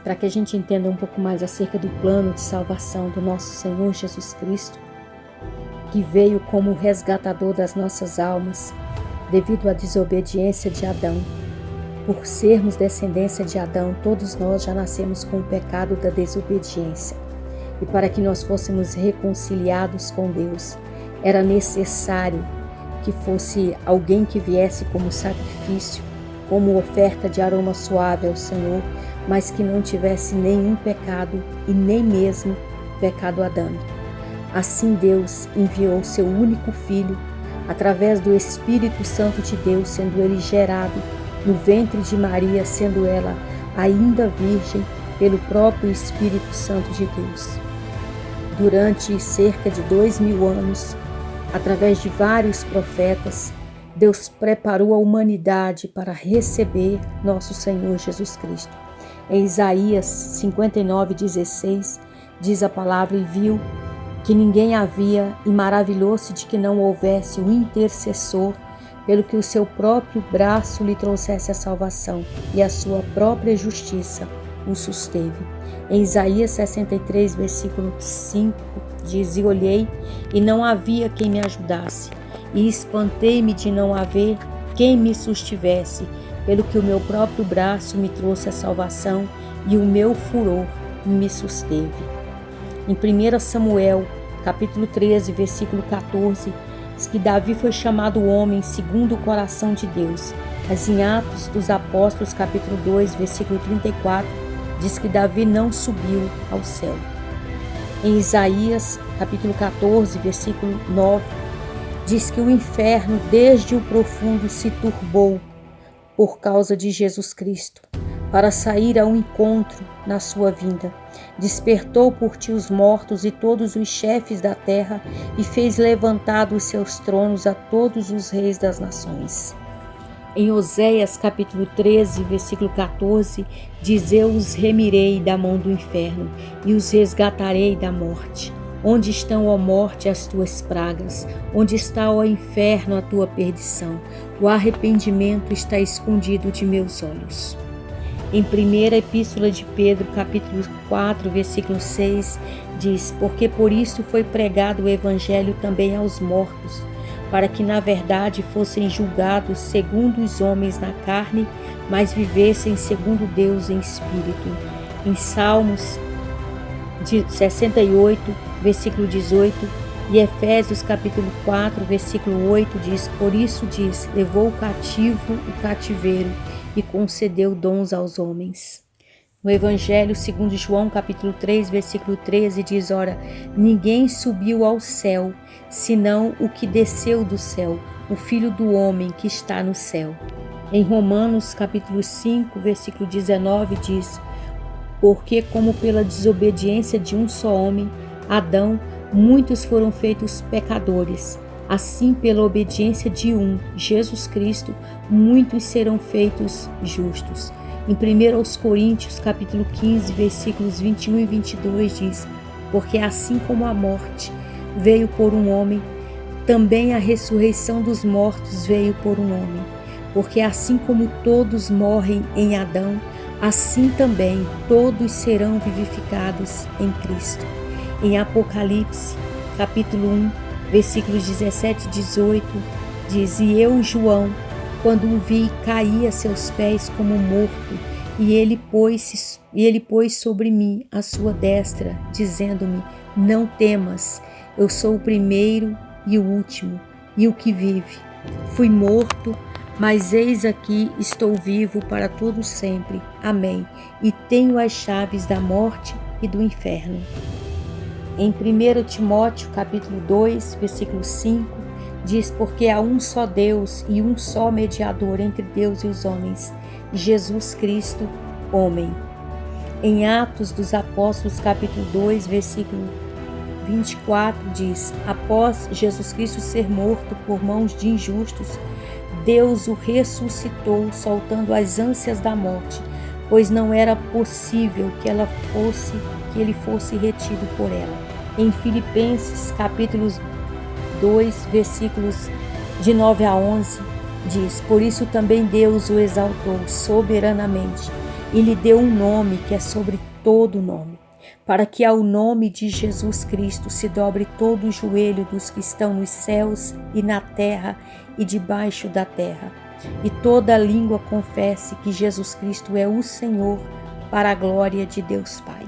para que a gente entenda um pouco mais acerca do plano de salvação do nosso Senhor Jesus Cristo, que veio como resgatador das nossas almas devido à desobediência de Adão. Por sermos descendência de Adão, todos nós já nascemos com o pecado da desobediência. E para que nós fôssemos reconciliados com Deus, era necessário que fosse alguém que viesse como sacrifício, como oferta de aroma suave ao Senhor, mas que não tivesse nenhum pecado e nem mesmo pecado adâmico. Assim Deus enviou seu único Filho, através do Espírito Santo de Deus, sendo ele gerado no ventre de Maria, sendo ela ainda virgem, pelo próprio Espírito Santo de Deus. Durante cerca de 2000 anos, através de vários profetas, Deus preparou a humanidade para receber nosso Senhor Jesus Cristo. Em Isaías 59:16, diz a palavra: e viu que ninguém havia, e maravilhou-se de que não houvesse um intercessor, pelo que o seu próprio braço lhe trouxesse a salvação, e a sua própria justiça o susteve. Em Isaías 63, versículo 5, diz: e olhei, e não havia quem me ajudasse, e espantei-me de não haver quem me sustivesse, pelo que o meu próprio braço me trouxe a salvação, e o meu furor me susteve. Em 1 Samuel, capítulo 13, versículo 14, diz que Davi foi chamado homem segundo o coração de Deus. Mas em Atos dos Apóstolos, capítulo 2, versículo 34, diz que Davi não subiu ao céu. Em Isaías, capítulo 14, versículo 9, diz que o inferno desde o profundo se turbou por causa de Jesus Cristo, para sair ao encontro na sua vinda. Despertou por ti os mortos e todos os chefes da terra, e fez levantar dos seus tronos a todos os reis das nações. Em Oséias capítulo 13, versículo 14, diz: eu os remirei da mão do inferno e os resgatarei da morte. Onde estão, ó morte, as tuas pragas? Onde está, ó inferno, a tua perdição? O arrependimento está escondido de meus olhos. Em 1ª Epístola de Pedro, capítulo 4, versículo 6, diz: porque por isso foi pregado o Evangelho também aos mortos, para que na verdade fossem julgados segundo os homens na carne, mas vivessem segundo Deus em espírito. Em Salmos 68, versículo 18, e Efésios capítulo 4, versículo 8 diz: por isso diz, levou o cativo o cativeiro e concedeu dons aos homens. No Evangelho segundo João capítulo 3, versículo 13 diz: ora, ninguém subiu ao céu, senão o que desceu do céu, o Filho do homem que está no céu. Em Romanos capítulo 5, versículo 19 diz: porque como pela desobediência de um só homem, Adão, muitos foram feitos pecadores, assim pela obediência de um, Jesus Cristo, muitos serão feitos justos. Em 1 Coríntios capítulo 15, versículos 21 e 22 diz: porque assim como a morte veio por um homem, também a ressurreição dos mortos veio por um homem. Porque assim como todos morrem em Adão, assim também todos serão vivificados em Cristo. Em Apocalipse, capítulo 1, versículos 17 e 18, diz: e eu, João, quando o vi, caí a seus pés como morto, e ele pôs sobre mim a sua destra, dizendo-me: não temas, eu sou o primeiro e o último, e o que vive. Fui morto, mas eis aqui estou vivo para todo sempre. Amém. E tenho as chaves da morte e do inferno. Em 1 Timóteo, capítulo 2, versículo 5, diz: porque há um só Deus e um só mediador entre Deus e os homens, Jesus Cristo, homem. Em Atos dos Apóstolos, capítulo 2, versículo 24, diz: após Jesus Cristo ser morto por mãos de injustos, Deus o ressuscitou, soltando as ânsias da morte, pois não era possível que ele fosse retido por ela. Em Filipenses, capítulos 2, versículos de 9 a 11, diz: por isso também Deus o exaltou soberanamente e lhe deu um nome que é sobre todo nome, para que ao nome de Jesus Cristo se dobre todo o joelho dos que estão nos céus e na terra e debaixo da terra, e toda língua confesse que Jesus Cristo é o Senhor, para a glória de Deus Pai.